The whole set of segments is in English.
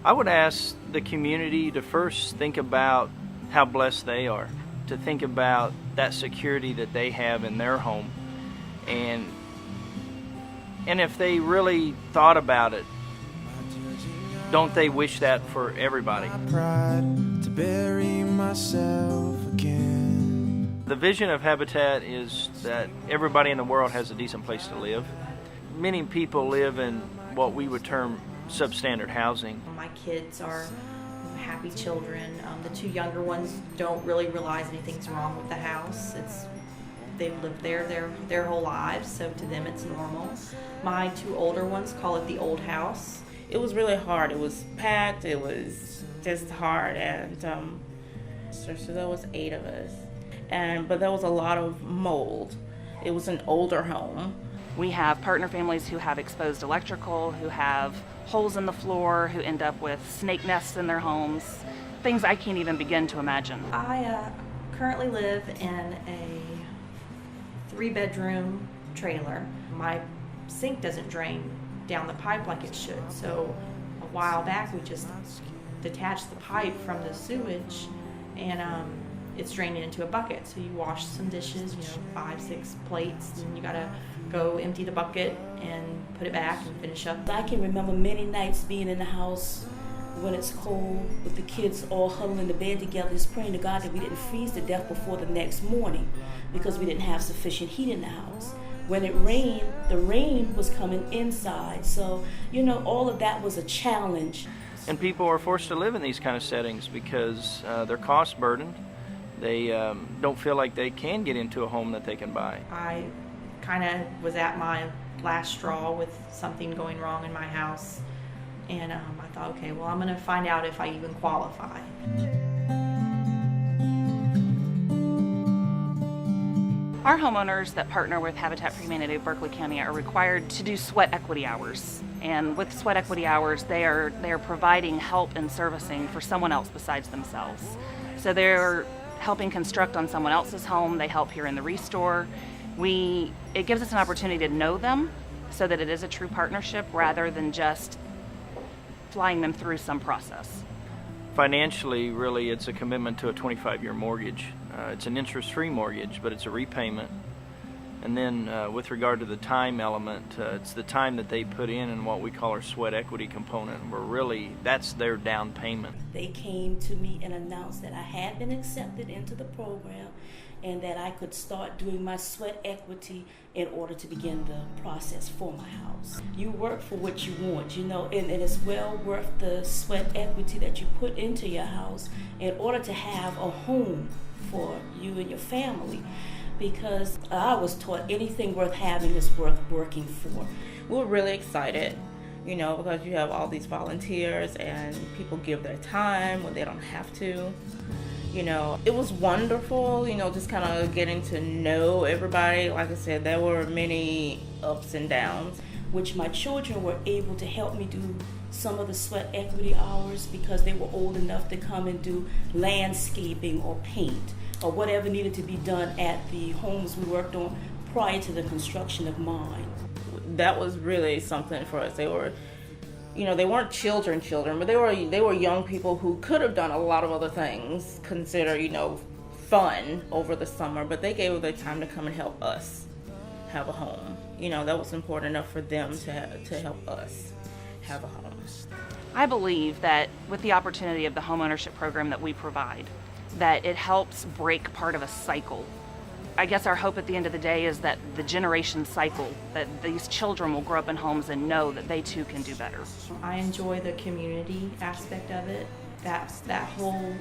I would ask the community to first think about how blessed they are, to think about that security that they have in their home, and if they really thought about it, don't they wish that for everybody? Pride to bury myself again. The vision of Habitat is that everybody in the world has a decent place to live. Many people live in what we would term substandard housing. My kids are happy children. The two younger ones don't really realize anything's wrong with the house. They've lived there their whole lives, so to them it's normal. My two older ones call it the old house. It was really hard. It was packed. It was just hard, and so there was 8 of us, but there was a lot of mold. It was an older home. We have partner families who have exposed electrical, who have holes in the floor, who end up with snake nests in their homes, things I can't even begin to imagine. I currently live in a 3-bedroom trailer. My sink doesn't drain down the pipe like it should, so a while back we just detached the pipe from the sewage, and it's draining into a bucket. So you wash some dishes, 5, 6 plates, and you gotta go empty the bucket and put it back and finish up. I can remember many nights being in the house when it's cold with the kids all huddled in the bed together, just praying to God that we didn't freeze to death before the next morning because we didn't have sufficient heat in the house. When it rained, the rain was coming inside, so all of that was a challenge. And people are forced to live in these kind of settings because they're cost burdened. They don't feel like they can get into a home that they can buy. I kind of was at my last straw with something going wrong in my house, and I thought, okay, well, I'm going to find out if I even qualify. Our homeowners that partner with Habitat for Humanity of Berkeley County are required to do sweat equity hours. And with sweat equity hours, they are providing help and servicing for someone else besides themselves. So they're helping construct on someone else's home. They help here in the restore. It gives us an opportunity to know them so that it is a true partnership rather than just flying them through some process. Financially, really, it's a commitment to a 25-year mortgage. It's an interest-free mortgage, but it's a repayment. And then with regard to the time element, it's the time that they put in what we call our sweat equity component, where really that's their down payment. They came to me and announced that I had been accepted into the program and that I could start doing my sweat equity in order to begin the process for my house. You work for what you want, and it's well worth the sweat equity that you put into your house in order to have a home for you and your family, because I was taught anything worth having is worth working for. We were really excited, because you have all these volunteers and people give their time when they don't have to. It was wonderful, just kind of getting to know everybody. Like I said, there were many ups and downs. Which my children were able to help me do some of the sweat equity hours because they were old enough to come and do landscaping or paint or whatever needed to be done at the homes we worked on prior to the construction of mine. That was really something for us. They were, they weren't children, but they were young people who could have done a lot of other things, consider, fun over the summer, but they gave their time to come and help us have a home. That was important enough for them to help us have a home. I believe that with the opportunity of the homeownership program that we provide, that it helps break part of a cycle. I guess our hope at the end of the day is that the generation cycle, that these children will grow up in homes and know that they too can do better. I enjoy the community aspect of it. That's that whole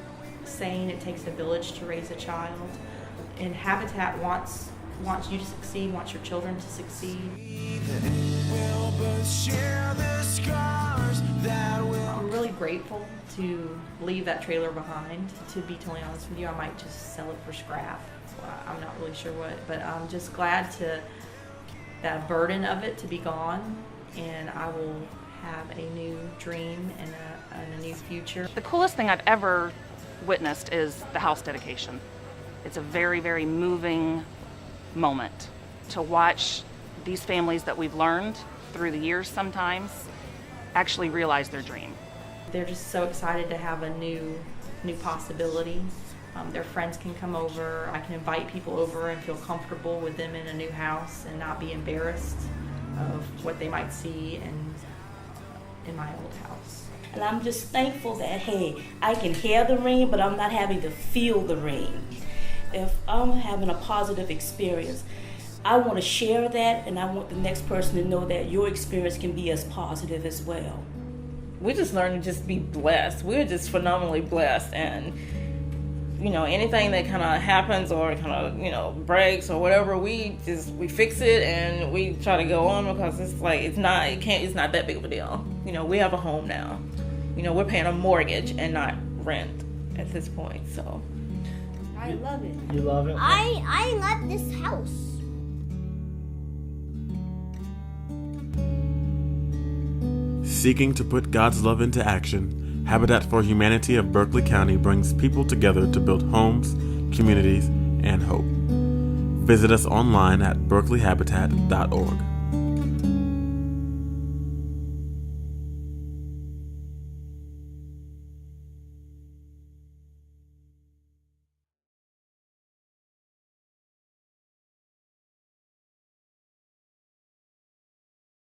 saying, it takes a village to raise a child. And Habitat wants you to succeed, wants your children to succeed. I'm really grateful to leave that trailer behind. To be totally honest with you, I might just sell it for scrap. I'm not really sure what, but I'm just glad that burden of it to be gone, and I will have a new dream and a new future. The coolest thing I've ever witnessed is the house dedication. It's a very, very moving moment to watch these families that we've learned through the years sometimes actually realize their dream. They're just so excited to have a new possibility. Their friends can come over. I can invite people over and feel comfortable with them in a new house and not be embarrassed of what they might see in my old house. And I'm just thankful that, hey, I can hear the rain, but I'm not having to feel the rain. If I'm having a positive experience, I want to share that, and I want the next person to know that your experience can be as positive as well. We just learned to just be blessed. We're just phenomenally blessed, and anything that kind of happens or kind of breaks or whatever, we fix it and we try to go on, because it's not that big of a deal. We have a home now. We're paying a mortgage and not rent at this point. So I love it. You love it? I love this house. Seeking to put God's love into action, Habitat for Humanity of Berkeley County brings people together to build homes, communities, and hope. Visit us online at berkeleyhabitat.org.